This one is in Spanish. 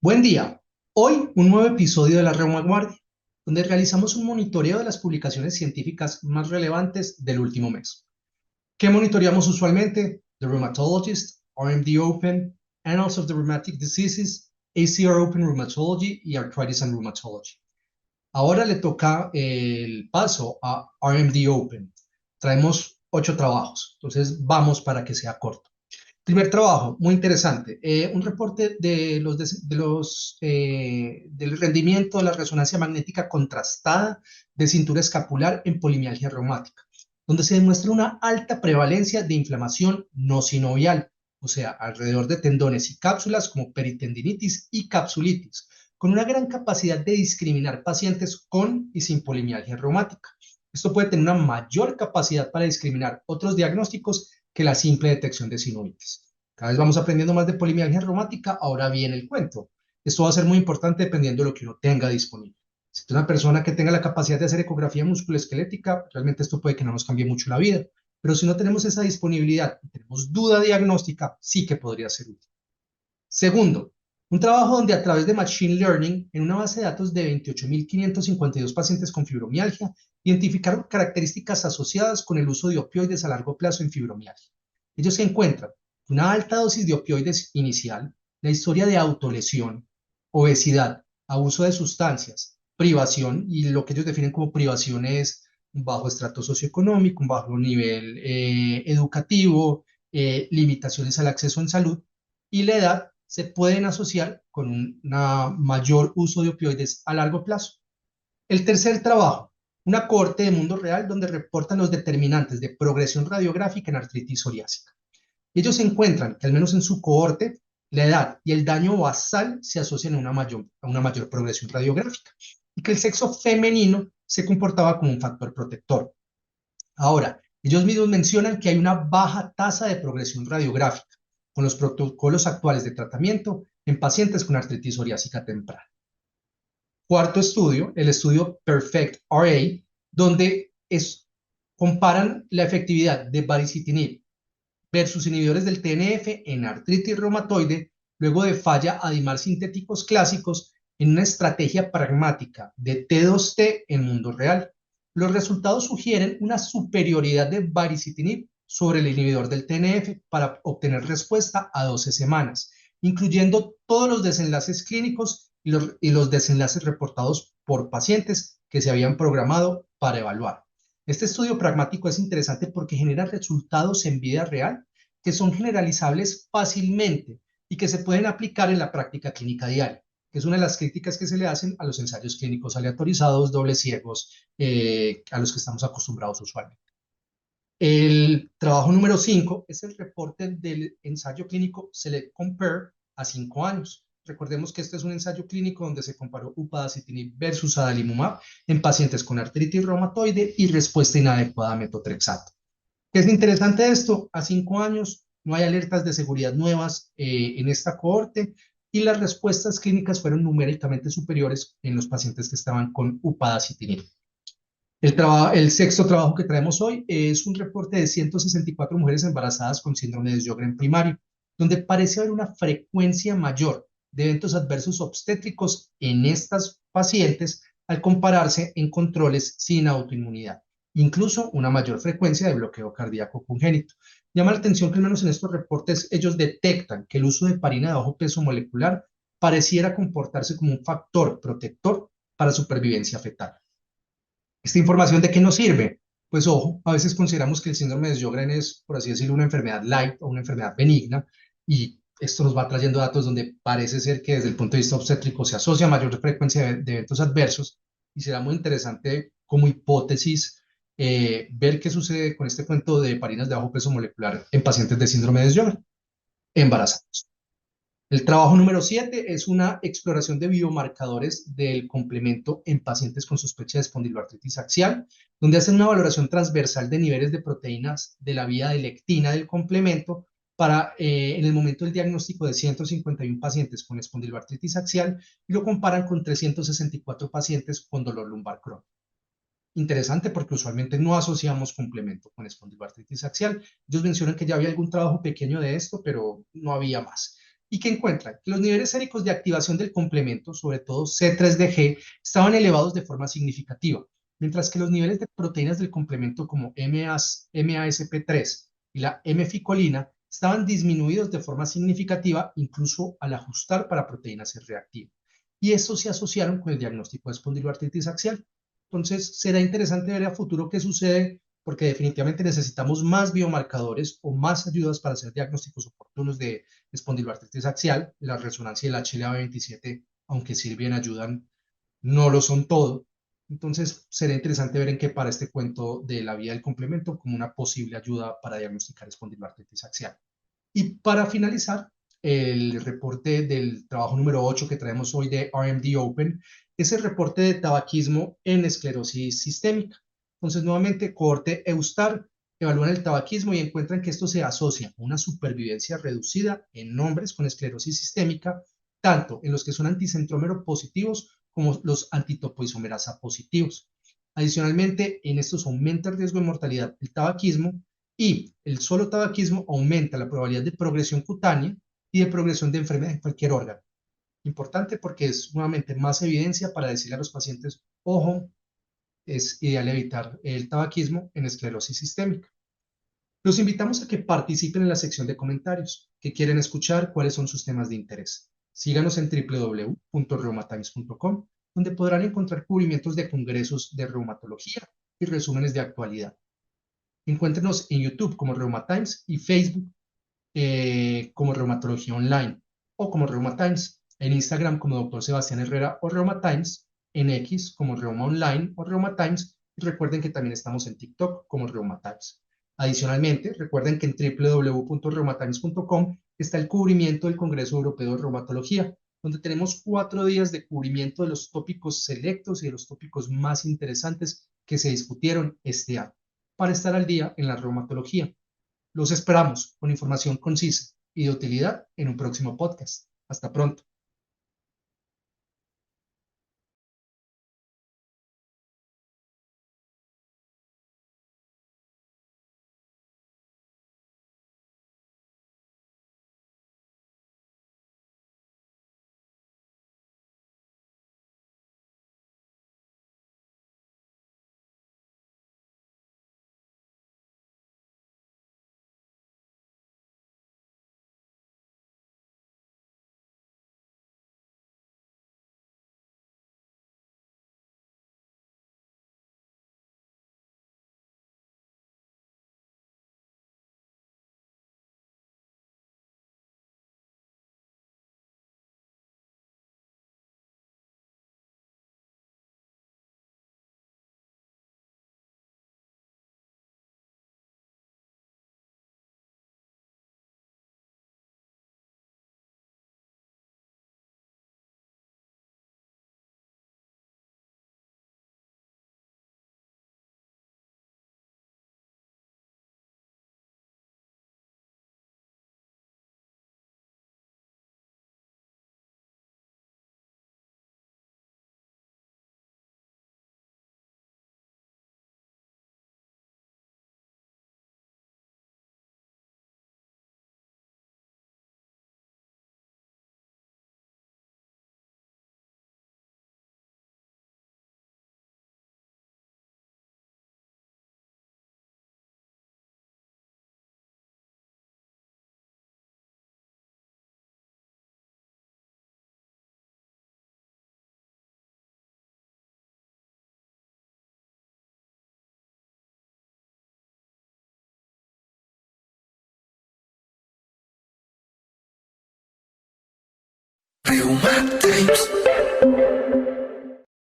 Buen día. Hoy un nuevo episodio de la Reumaguardia, donde realizamos un monitoreo de las publicaciones científicas más relevantes del último mes. ¿Qué monitoreamos usualmente? The Rheumatologist, RMD Open, Annals of the Rheumatic Diseases, ACR Open Rheumatology y Arthritis and Rheumatology. Ahora le toca el paso a RMD Open. Traemos 8 trabajos, entonces vamos para que sea corto. Primer trabajo, muy interesante, un reporte del rendimiento de la resonancia magnética contrastada de cintura escapular en polimialgia reumática, donde se demuestra una alta prevalencia de inflamación no sinovial, o sea, alrededor de tendones y cápsulas como peritendinitis y capsulitis, con una gran capacidad de discriminar pacientes con y sin polimialgia reumática. Esto puede tener una mayor capacidad para discriminar otros diagnósticos que la simple detección de sinovitis. Cada vez vamos aprendiendo más de polimialgia reumática, ahora viene el cuento. Esto va a ser muy importante dependiendo de lo que uno tenga disponible. Si es una persona que tenga la capacidad de hacer ecografía musculoesquelética, realmente esto puede que no nos cambie mucho la vida. Pero si no tenemos esa disponibilidad y tenemos duda diagnóstica, sí que podría ser útil. Segundo, un trabajo donde a través de Machine Learning, en una base de datos de 28.552 pacientes con fibromialgia, identificaron características asociadas con el uso de opioides a largo plazo en fibromialgia. Ellos se encuentran una alta dosis de opioides inicial, la historia de autolesión, obesidad, abuso de sustancias, privación, y lo que ellos definen como privación es un bajo estrato socioeconómico, un bajo nivel educativo, limitaciones al acceso en salud, y la edad se pueden asociar con un mayor uso de opioides a largo plazo. El tercer trabajo, una cohorte de mundo real donde reportan los determinantes de progresión radiográfica en artritis psoriásica. Ellos encuentran que al menos en su cohorte, la edad y el daño basal se asocian a una mayor progresión radiográfica y que el sexo femenino se comportaba como un factor protector. Ahora, ellos mismos mencionan que hay una baja tasa de progresión radiográfica con los protocolos actuales de tratamiento en pacientes con artritis psoriásica temprana. Cuarto estudio, el estudio PERFECT-RA, donde comparan la efectividad de baricitinib versus inhibidores del TNF en artritis reumatoide luego de falla adimar sintéticos clásicos en una estrategia pragmática de T2T en mundo real. Los resultados sugieren una superioridad de baricitinib sobre el inhibidor del TNF para obtener respuesta a 12 semanas, incluyendo todos los desenlaces clínicos y los desenlaces reportados por pacientes que se habían programado para evaluar. Este estudio pragmático es interesante porque genera resultados en vida real que son generalizables fácilmente y que se pueden aplicar en la práctica clínica diaria, que es una de las críticas que se le hacen a los ensayos clínicos aleatorizados, dobles ciegos, a los que estamos acostumbrados usualmente. El trabajo número 5 es el reporte del ensayo clínico Select Compare a 5 años. Recordemos que este es un ensayo clínico donde se comparó upadacitinib versus adalimumab en pacientes con artritis reumatoide y respuesta inadecuada a metotrexato. ¿Qué es interesante de esto? A 5 años no hay alertas de seguridad nuevas en esta cohorte y las respuestas clínicas fueron numéricamente superiores en los pacientes que estaban con upadacitinib. El sexto trabajo que traemos hoy es un reporte de 164 mujeres embarazadas con síndrome de Sjögren primario, donde parece haber una frecuencia mayor de eventos adversos obstétricos en estas pacientes al compararse en controles sin autoinmunidad, incluso una mayor frecuencia de bloqueo cardíaco congénito. Llama la atención que al menos en estos reportes ellos detectan que el uso de heparina de bajo peso molecular pareciera comportarse como un factor protector para supervivencia fetal. ¿Esta información de qué nos sirve? Pues ojo, a veces consideramos que el síndrome de Sjögren es, por así decirlo, una enfermedad light o una enfermedad benigna, y esto nos va trayendo datos donde parece ser que desde el punto de vista obstétrico se asocia a mayor frecuencia de eventos adversos, y será muy interesante como hipótesis ver qué sucede con este cuento de heparinas de bajo peso molecular en pacientes de síndrome de Sjögren embarazados. El trabajo número 7 es una exploración de biomarcadores del complemento en pacientes con sospecha de espondiloartritis axial, donde hacen una valoración transversal de niveles de proteínas de la vía de lectina del complemento para, en el momento del diagnóstico de 151 pacientes con espondiloartritis axial, y lo comparan con 364 pacientes con dolor lumbar crónico. interesante porque usualmente no asociamos complemento con espondiloartritis axial. Ellos mencionan que ya había algún trabajo pequeño de esto, pero no había más. ¿Y qué encuentran? Que los niveles séricos de activación del complemento, sobre todo C3DG, estaban elevados de forma significativa, mientras que los niveles de proteínas del complemento como MASP3 y la M-ficolina estaban disminuidos de forma significativa, incluso al ajustar para proteína C reactiva. Y estos se asociaron con el diagnóstico de espondiloartritis axial. Entonces, será interesante ver a futuro qué sucede, porque definitivamente necesitamos más biomarcadores o más ayudas para hacer diagnósticos oportunos de espondiloartritis axial. La resonancia del HLA-27, aunque sirven, ayudan, no lo son todo. Entonces, será interesante ver en qué para este cuento de la vía del complemento como una posible ayuda para diagnosticar espondiloartritis axial. Y para finalizar, el reporte del trabajo número 8 que traemos hoy de RMD Open es el reporte de tabaquismo en esclerosis sistémica. Entonces, nuevamente, cohorte EUSTAR evalúan el tabaquismo y encuentran que esto se asocia a una supervivencia reducida en hombres con esclerosis sistémica, tanto en los que son anticentrómero positivos como los antitopoisomerasa positivos. Adicionalmente, en estos aumenta el riesgo de mortalidad del tabaquismo y el solo tabaquismo aumenta la probabilidad de progresión cutánea y de progresión de enfermedad en cualquier órgano. Importante porque es nuevamente más evidencia para decirle a los pacientes, ojo, es ideal evitar el tabaquismo en esclerosis sistémica. Los invitamos a que participen en la sección de comentarios, que quieren escuchar, cuáles son sus temas de interés. Síganos en www.reumatimes.com, donde podrán encontrar cubrimientos de congresos de reumatología y resúmenes de actualidad. Encuéntrenos en YouTube como Reumatimes y Facebook como Reumatología Online o como Reumatimes, en Instagram como Dr. Sebastián Herrera o Reumatimes, en X como Reuma Online o Reumatimes, y recuerden que también estamos en TikTok como Reumatimes. Adicionalmente, recuerden que en www.reumatimes.com está el cubrimiento del Congreso Europeo de Reumatología, donde tenemos 4 días de cubrimiento de los tópicos selectos y de los tópicos más interesantes que se discutieron este año, para estar al día en la reumatología. Los esperamos con información concisa y de utilidad en un próximo podcast. Hasta pronto. Reuma Times.